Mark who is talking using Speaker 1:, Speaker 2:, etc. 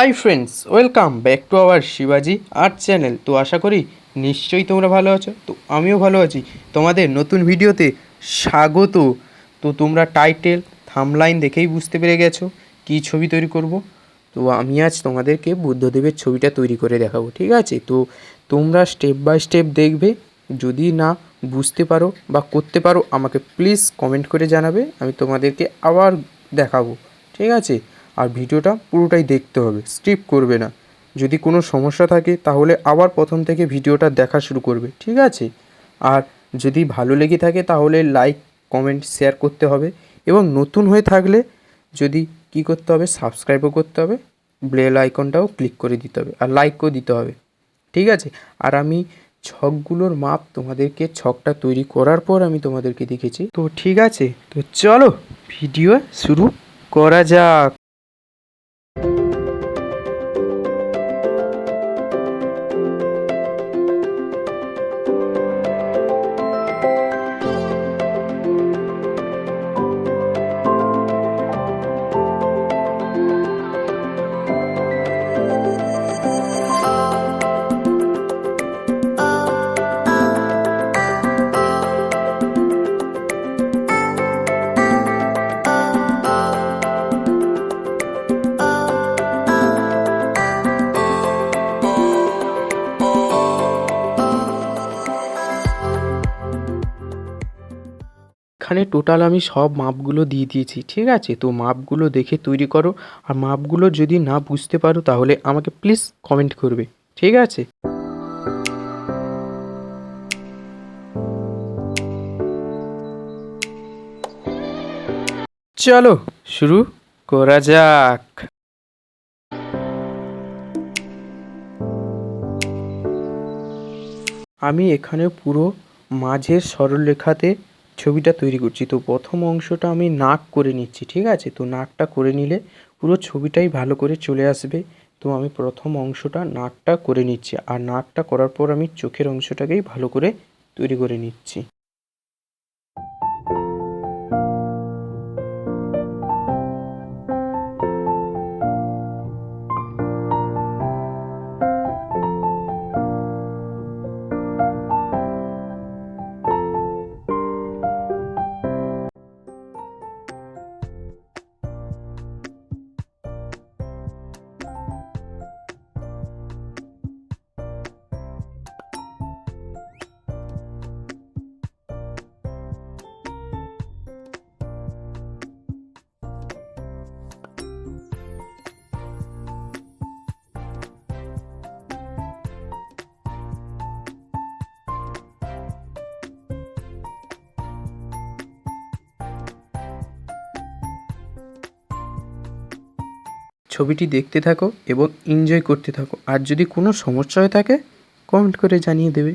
Speaker 1: Hi friends, welcome back to our শিবাজি art channel. তো আশা করি নিশ্চয়ই তোমরা ভালো আছো। তো আমিও ভালো আছি। তোমাদের নতুন ভিডিওতে স্বাগত। তো তোমরা টাইটেল থাম্বলাইন দেখেই বুঝতে পেরে গেছো কী ছবি তৈরি করব। তো আমি আজ তোমাদেরকে বুদ্ধদেবের ছবিটা তৈরি করে দেখাবো, ঠিক আছে? তো তোমরা স্টেপ বাই স্টেপ দেখবে। যদি না বুঝতে পারো বা করতে পারো আমাকে প্লিজ কমেন্ট করে জানাবে, আমি তোমাদেরকে আবার দেখাবো, ঠিক আছে? আর ভিডিওটা পুরোটাই দেখতে হবে, স্কিপ করবে না। যদি কোনো সমস্যা থাকে তাহলে আবার প্রথম থেকে ভিডিওটা দেখা শুরু করবে, ঠিক আছে? আর যদি ভালো লেগে থাকে তাহলে লাইক কমেন্ট শেয়ার করতে হবে, এবং নতুন হয়ে থাকলে যদি কি করতে হবে, সাবস্ক্রাইবও করতে হবে, বেল আইকনটাও ক্লিক করে দিতে হবে, আর লাইকও দিতে হবে, ঠিক আছে? আর আমি ছকগুলোর মাপ তোমাদেরকে ছকটা তৈরি করার পর আমি তোমাদেরকে দেখেছি। তো ঠিক আছে, তো চলো ভিডিও শুরু করা যাক। এখানে টোটাল আমি সব মাপগুলো দিয়ে দিয়েছি, ঠিক আছে? তো মাপগুলো দেখে তৈরি করো। আর মাপগুলো যদি না বুঝতে পারো তাহলে আমাকে প্লিজ কমেন্ট করবে, ঠিক আছে? চলো শুরু করা যাক। আমি এখানে পুরো মাঝের সরলরেখাতে ছবিটা তৈরি করছি। তো প্রথম অংশটা আমি নাক করে নিচ্ছি, ঠিক আছে? তো নাকটা করে নিলে পুরো ছবিটাই ভালো করে চলে আসবে। তো আমি প্রথম অংশটা নাকটা করে নিচ্ছি, আর নাকটা করার পর আমি চোখের অংশটাকেই ভালো করে তৈরি করে নিচ্ছি। ছবিটি দেখতে থাকো এবং এনজয় করতে থাকো। আর যদি কোনো সমস্যা হয়ে থাকে কমেন্ট করে জানিয়ে দেবে।